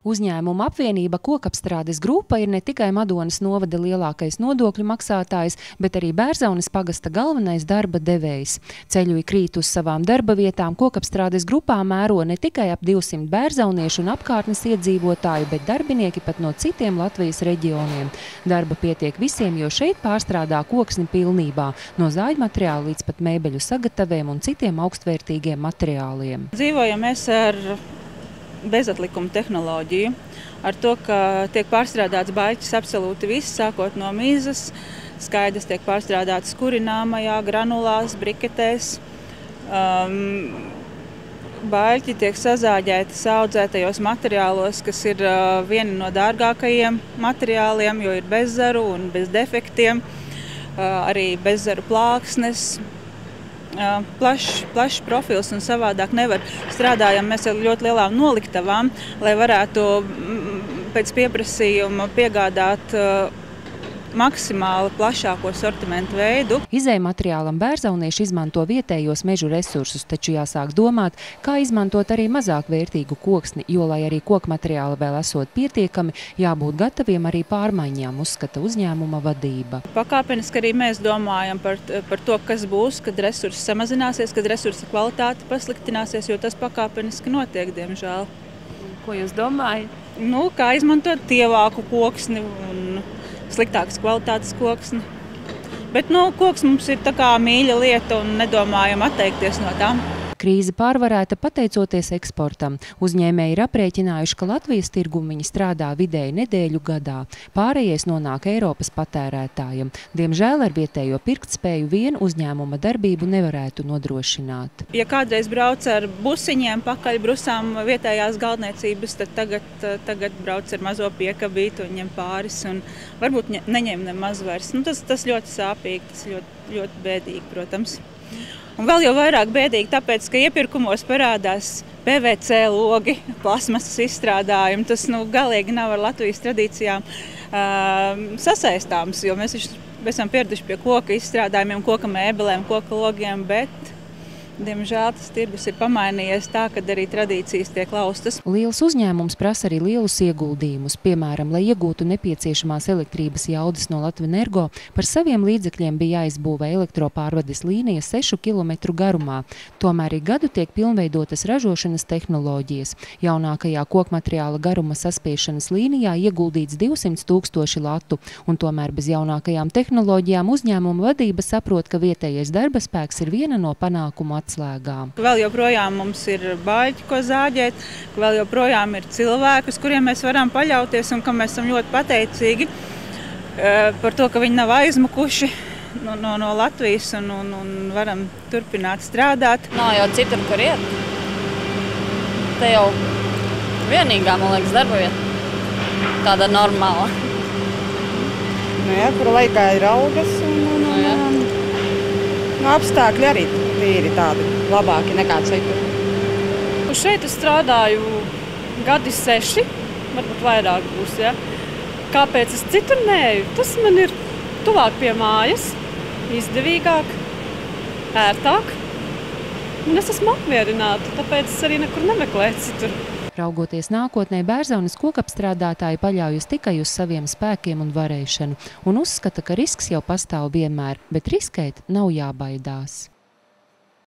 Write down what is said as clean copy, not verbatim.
Uzņēmuma apvienība Kokapstrādes grupa ir ne tikai Madonas novada lielākais nodokļu maksātājs, bet arī Bērzaunes pagasta galvenais darba devējs. Ceļuji krīt uz savām darba vietām Kokapstrādes grupā mēro ne tikai ap 200 bērzauniešu un apkārtnes iedzīvotāju, bet darbinieki pat no citiem Latvijas reģioniem. Darba pietiek visiem, jo šeit pārstrādā koksni pilnībā, no zāļu materiāla līdz pat mēbeļu sagataviem un citiem augstvērtīgiem materiāliem. Dzīvojam mēs ar bezatlikuma tehnoloģiju, ar to, ka tiek pārstrādāts baļķis absolūti viss, sākot no mizas, skaidrs tiek pārstrādāts kurināmajā, granulās, briketēs. Baļķi tiek sazāģēti saudzētajos materiālos, kas ir vieni no dārgākajiem materiāliem, jo ir bez zaru un bez defektiem, arī bez zaru plāksnes. Plašs profils un savādāk nevar. Strādājam mēs ar ļoti lielām noliktavām, lai varētu pēc pieprasījuma piegādāt maksimāli plašāko sortimentu veidu. Izēju materiālam bērzaunieši izmanto vietējos mežu resursus, taču jāsāk domāt, kā izmantot arī mazāk vērtīgu koksni, jo, lai arī koku materiāli vēl esot pietiekami, jābūt gataviem arī pārmaiņām, uzskata uzņēmuma vadība. Pakāpeniski arī mēs domājam par to, kas būs, kad resursi samazināsies, kad resursa kvalitāte pasliktināsies, jo tas pakāpeniski notiek, diemžēl. Ko jūs domājat? Kā izmantot tievāku koksni un sliktākas kvalitātes koksni. Bet koks mums ir tā kā mīļa lieta un nedomājam atteikties no tām. Krīze pārvarēta pateicoties eksportam. Uzņēmēji ir aprēķinājuši, ka Latvijas tirgum viņi strādā vidēji nedēļu gadā. Pārējais nonāk Eiropas patērētājiem. Diemžēl ar vietējo pirktspēju vien uzņēmuma darbību nevarētu nodrošināt. Ja kādreiz brauc ar busiņiem pakaļ brusām vietējās galdniecības, tad tagad brauc ar mazo piekabītu un ņem pāris un varbūt neņem nemaz vairs. Tas ļoti sāpīgi, tas ļoti bēdīgi, protams. Un vēl jau vairāk bēdīgi, tāpēc, ka iepirkumos parādās PVC logi, plasmasas izstrādājumi. Tas galīgi nav ar Latvijas tradīcijām sasaistāms, jo mēs esam pieraduši pie koka izstrādājumiem, koka mēbelēm, koka logiem, bet diemžēl tas tirgus ir pamainījies tā, ka arī tradīcijas tiek laustas. Liels uzņēmums prasa arī lielus ieguldījumus. Piemēram, lai iegūtu nepieciešamās elektrības jaudas no Latvenergo, par saviem līdzekļiem bija jāizbūvē elektropārvades līnija 6 km garumā. Tomēr ik gadu tiek pilnveidotas ražošanas tehnoloģijas. Jaunākajā kokmateriāla garuma saspiešanas līnijā ieguldīts 200 000 latu, un tomēr bez jaunākajām tehnoloģijām uzņēmuma vadība saprot, ka vietējais darba spēks ir viena no panākumu atslēgām. Vēl joprojām mums ir baļķi, ko zāģēt, vēl joprojām ir cilvēki, uz kuriem mēs varam paļauties un kam mēs esam ļoti pateicīgi par to, ka viņi nav aizmukuši no Latvijas un varam turpināt strādāt. Nav jau citur, kur iet. Te jau vienīgā, man liekas, darba vieta. Tāda normāla. Jā, kur laikā ir algas un apstākļi arī tīri tādi labāki nekā citur. Šeit es strādāju gadi 6, varbūt vairāk būs. Ja? Kāpēc es citur neju? Tas man ir tuvāk pie mājas, izdevīgāk, ērtāk. Un es esmu apmierināta, tāpēc es arī nekur nemeklēju citur. Raugoties nākotnē, Bērzaunes kokapstrādātāji paļaujas tikai uz saviem spēkiem un varēšanu un uzskata, ka risks jau pastāv vienmēr, bet riskēt nav jābaidās.